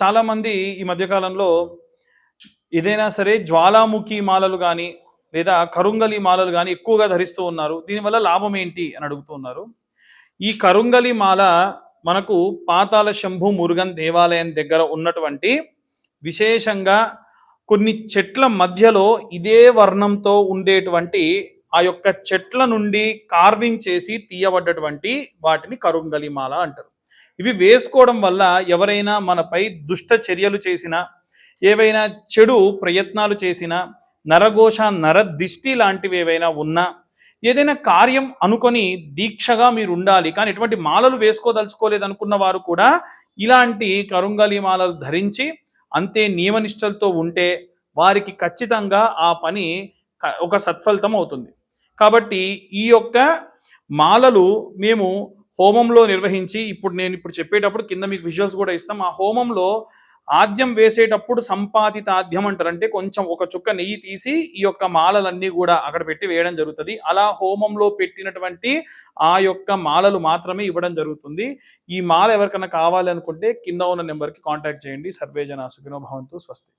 చాలామంది ఈ మధ్యకాలంలో ఏదైనా సరే జ్వాలాముఖి మాలలు గాని, లేదా కరుంగలి మాలలు గాని ఎక్కువగా ధరిస్తూ ఉన్నారు. దీనివల్ల లాభం ఏంటి అని అడుగుతూ ఉన్నారు. ఈ కరుంగలి మాల మనకు పాతాళ శంభు మురుగన్ దేవాలయం దగ్గర ఉన్నటువంటి విశేషంగా కొన్ని చెట్ల మధ్యలో ఇదే వర్ణంతో ఉండేటువంటి ఆ యొక్క చెట్ల నుండి కార్వింగ్ చేసి తీయబడ్డటువంటి వాటిని కరుంగలి మాల అంటారు. ఇవి వేసుకోవడం వల్ల ఎవరైనా మనపై దుష్ట చర్యలు చేసినా, ఏవైనా చెడు ప్రయత్నాలు చేసినా, నరఘోష నరదిష్టి లాంటివి ఏవైనా ఉన్నా, ఏదైనా కార్యం అనుకొని దీక్షగా మీరు ఉండాలి కానీ ఎటువంటి మాలలు వేసుకోదలుచుకోలేదు అనుకున్న వారు కూడా ఇలాంటి కరుంగలి మాలలు ధరించి అంతే నియమనిష్టలతో ఉంటే వారికి ఖచ్చితంగా ఆ పని ఒక సత్ఫలితం అవుతుంది. కాబట్టి ఈ యొక్క మాలలు మేము హోమంలో నిర్వహించి నేను ఇప్పుడు చెప్పేటప్పుడు కింద మీకు విజువల్స్ కూడా ఇస్తాం. ఆ హోమంలో ఆద్యం వేసేటప్పుడు సంపాదితాద్యం అంటారు. అంటే కొంచెం ఒక చుక్క నెయ్యి తీసి ఈ యొక్క మాలలన్నీ కూడా అక్కడ పెట్టి వేయడం జరుగుతుంది. అలా హోమంలో పెట్టినటువంటి ఆ యొక్క మాలలు మాత్రమే ఇవ్వడం జరుగుతుంది. ఈ మాల ఎవరికైనా కావాలి అనుకుంటే కింద ఉన్న నెంబర్కి కాంటాక్ట్ చేయండి. సర్వే జనా సుఖినో భవంతు. స్వస్తి.